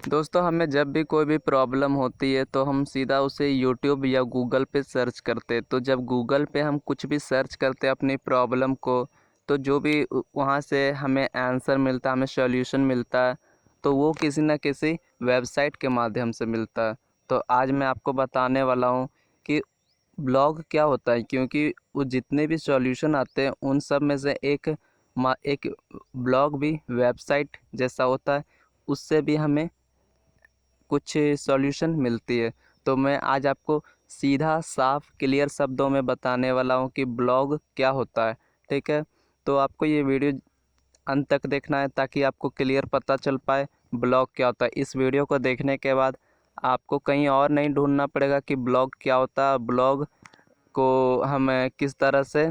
दोस्तों हमें जब भी कोई भी प्रॉब्लम होती है तो हम सीधा उसे यूट्यूब या गूगल पे सर्च करते हैं। तो जब गूगल पे हम कुछ भी सर्च करते हैं अपनी प्रॉब्लम को, तो जो भी वहाँ से हमें आंसर मिलता है, हमें सॉल्यूशन मिलता है, तो वो किसी न किसी वेबसाइट के माध्यम से मिलता है। तो आज मैं आपको बताने वाला हूँ कि ब्लॉग क्या होता है, क्योंकि वो जितने भी सॉल्यूशन आते हैं उन सब में से एक ब्लॉग भी वेबसाइट जैसा होता है, उससे भी हमें कुछ सॉल्यूशन मिलती है। तो मैं आज आपको सीधा साफ क्लियर शब्दों में बताने वाला हूँ कि ब्लॉग क्या होता है। ठीक है, तो आपको ये वीडियो अंत तक देखना है ताकि आपको क्लियर पता चल पाए ब्लॉग क्या होता है। इस वीडियो को देखने के बाद आपको कहीं और नहीं ढूंढना पड़ेगा कि ब्लॉग क्या होता है, ब्लॉग को हम किस तरह से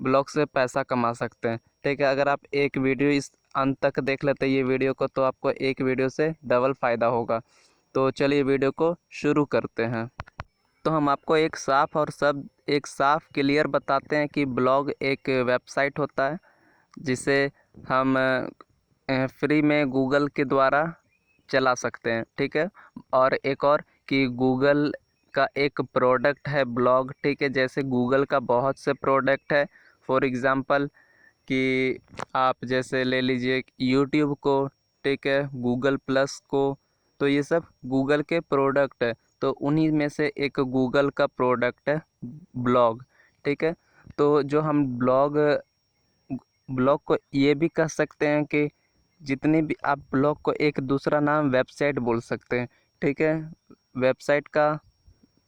ब्लॉग से पैसा कमा सकते हैं। ठीक है, अगर आप एक वीडियो इस अंत तक देख लेते हैं ये वीडियो को, तो आपको एक वीडियो से डबल फ़ायदा होगा। तो चलिए वीडियो को शुरू करते हैं। तो हम आपको एक साफ क्लियर बताते हैं कि ब्लॉग एक वेबसाइट होता है जिसे हम फ्री में गूगल के द्वारा चला सकते हैं। ठीक है, और एक और कि गूगल का एक प्रोडक्ट है ब्लॉग। ठीक है, जैसे गूगल का बहुत से प्रोडक्ट है। फॉर एग्ज़ाम्पल कि आप जैसे ले लीजिए यूट्यूब को, ठीक है, गूगल प्लस को, तो ये सब गूगल के प्रोडक्ट है। तो उन्हीं में से एक गूगल का प्रोडक्ट है ब्लॉग। ठीक है, तो जो हम ब्लॉग ब्लॉग को ये भी कह सकते हैं कि जितनी भी आप ब्लॉग को एक दूसरा नाम वेबसाइट बोल सकते हैं। ठीक है, वेबसाइट का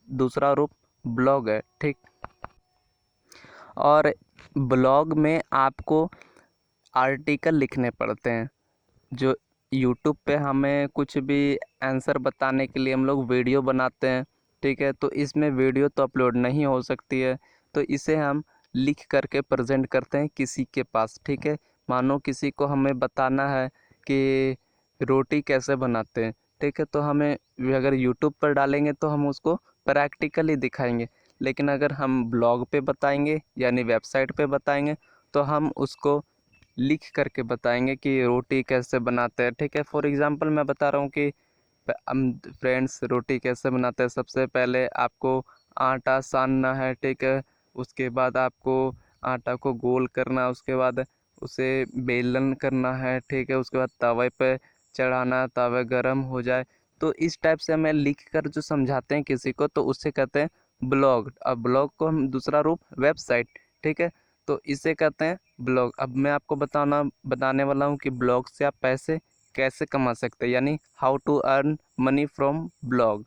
दूसरा रूप ब्लॉग है। ठीक, और ब्लॉग में आपको आर्टिकल लिखने पड़ते हैं। जो यूट्यूब पे हमें कुछ भी आंसर बताने के लिए हम लोग वीडियो बनाते हैं। ठीक है, तो इसमें वीडियो तो अपलोड नहीं हो सकती है, तो इसे हम लिख करके प्रेजेंट करते हैं किसी के पास। ठीक है, मानो किसी को हमें बताना है कि रोटी कैसे बनाते हैं। ठीक है, तो हमें अगर यूट्यूब पर डालेंगे तो हम उसको प्रैक्टिकली दिखाएंगे, लेकिन अगर हम ब्लॉग पे बताएंगे यानी वेबसाइट पे बताएंगे तो हम उसको लिख करके बताएंगे कि रोटी कैसे बनाते हैं। ठीक है, फॉर एग्ज़ाम्पल मैं बता रहा हूँ कि हम फ्रेंड्स रोटी कैसे बनाते हैं। सबसे पहले आपको आटा सानना है। ठीक है, उसके बाद आपको आटा को गोल करना है, उसके बाद उसे बेलन करना है। ठीक है, उसके बाद तवे पे चढ़ाना, तवा गरम हो जाए। तो इस टाइप से हमें लिख कर जो समझाते हैं किसी को, तो उससे कहते हैं ब्लॉग। अब ब्लॉग को हम दूसरा रूप वेबसाइट। ठीक है, तो इसे कहते हैं ब्लॉग। अब मैं आपको बताने वाला हूँ कि ब्लॉग से आप पैसे कैसे कमा सकते हैं, यानी how to earn money from blog.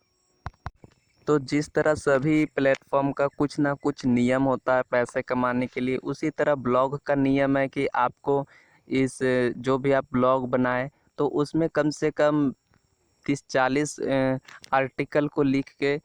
तो जिस तरह सभी प्लेटफॉर्म का कुछ ना कुछ नियम होता है पैसे कमाने के लिए, उसी तरह ब्लॉग का नियम है कि आपको इस जो भी आप ब्लॉग बनाएं तो उसमें कम से कम 30-40 आर्टिकल को लिख के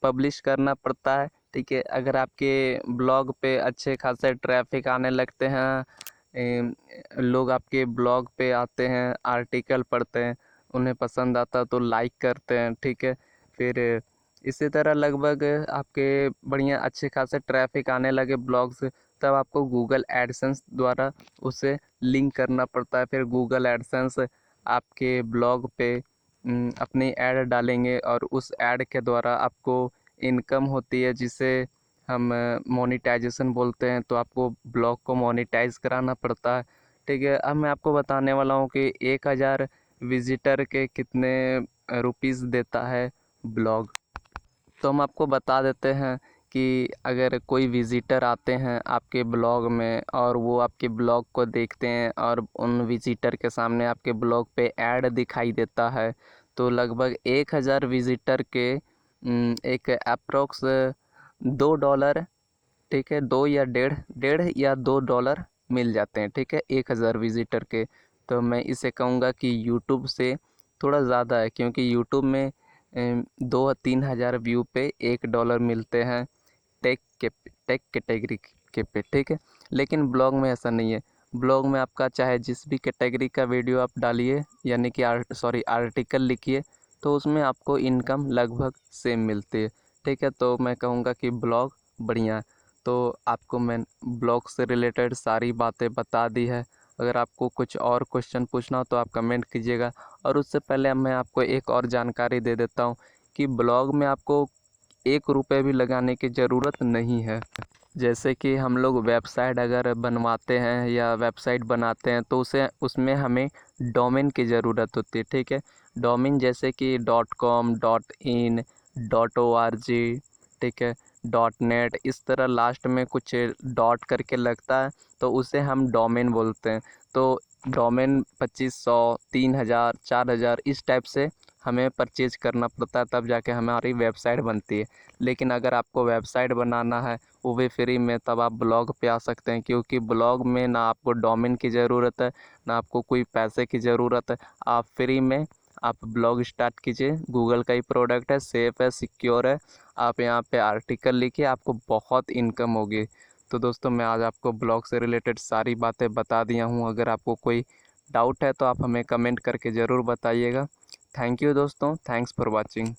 पब्लिश करना पड़ता है। ठीक है, अगर आपके ब्लॉग पे अच्छे खासे ट्रैफिक आने लगते हैं, लोग आपके ब्लॉग पे आते हैं, आर्टिकल पढ़ते हैं, उन्हें पसंद आता तो लाइक करते हैं। ठीक है, फिर इसी तरह लगभग आपके बढ़िया अच्छे खासे ट्रैफिक आने लगे ब्लॉग से, तब आपको गूगल एडसेंस द्वारा उसे लिंक करना पड़ता है। फिर गूगल एडसेंस आपके ब्लॉग पे अपनी ऐड डालेंगे और उस ऐड के द्वारा आपको इनकम होती है, जिसे हम मोनेटाइजेशन बोलते हैं। तो आपको ब्लॉग को मोनेटाइज कराना पड़ता है। ठीक है, अब मैं आपको बताने वाला हूँ कि 1000 विजिटर के कितने रुपीज़ देता है ब्लॉग। तो हम आपको बता देते हैं कि अगर कोई विज़िटर आते हैं आपके ब्लॉग में और वो आपके ब्लॉग को देखते हैं और उन विज़िटर के सामने आपके ब्लॉग पे ऐड दिखाई देता है, तो लगभग 1000 विज़िटर के एक अप्रोक्स $2, ठीक है, 2 या डेढ़ डेढ़ या $2 मिल जाते हैं। ठीक है, 1000 विज़िटर के। तो मैं इसे कहूँगा कि यूट्यूब से थोड़ा ज़्यादा है, क्योंकि यूट्यूब में 2-3 हज़ार व्यू पे $1 मिलते हैं टेक कैटेगरी के पे। ठीक है, लेकिन ब्लॉग में ऐसा नहीं है। ब्लॉग में आपका चाहे जिस भी कैटेगरी का वीडियो आप डालिए, यानी कि आर्टिकल लिखिए, तो उसमें आपको इनकम लगभग सेम मिलती है। ठीक है, तो मैं कहूँगा कि ब्लॉग बढ़िया है। तो आपको मैं ब्लॉग से रिलेटेड सारी बातें बता दी है। अगर आपको कुछ और क्वेश्चन पूछना हो तो आप कमेंट कीजिएगा। और उससे पहले मैं आपको एक और जानकारी दे देता हूँ कि ब्लॉग में आपको 1 रुपये भी लगाने की ज़रूरत नहीं है। जैसे कि हम लोग वेबसाइट अगर बनवाते हैं या वेबसाइट बनाते हैं तो उसमें हमें डोमेन की ज़रूरत होती है, ठीक है। डोमेन जैसे कि .com, .in, .org, ठीक है, .net, इस तरह लास्ट में कुछ डॉट करके लगता है तो उसे हम डोमेन बोलते हैं। तो डोमेन 2500, 3000, 4000 इस टाइप से हमें परचेज करना पड़ता है, तब जाके हमारी वेबसाइट बनती है। लेकिन अगर आपको वेबसाइट बनाना है वो भी फ्री में, तब आप ब्लॉग पे आ सकते हैं, क्योंकि ब्लॉग में ना आपको डोमेन की ज़रूरत है ना आपको कोई पैसे की ज़रूरत है। आप फ्री में आप ब्लॉग स्टार्ट कीजिए। गूगल का ही प्रोडक्ट है, सेफ़ है, सिक्योर है। आप यहाँ पे आर्टिकल लिखिए, आपको बहुत इनकम होगी। तो दोस्तों मैं आज आपको ब्लॉग से रिलेटेड सारी बातें बता दिया हूँ। अगर आपको कोई डाउट है तो आप हमें कमेंट करके ज़रूर बताइएगा। थैंक यू दोस्तों, थैंक्स फॉर वॉचिंग।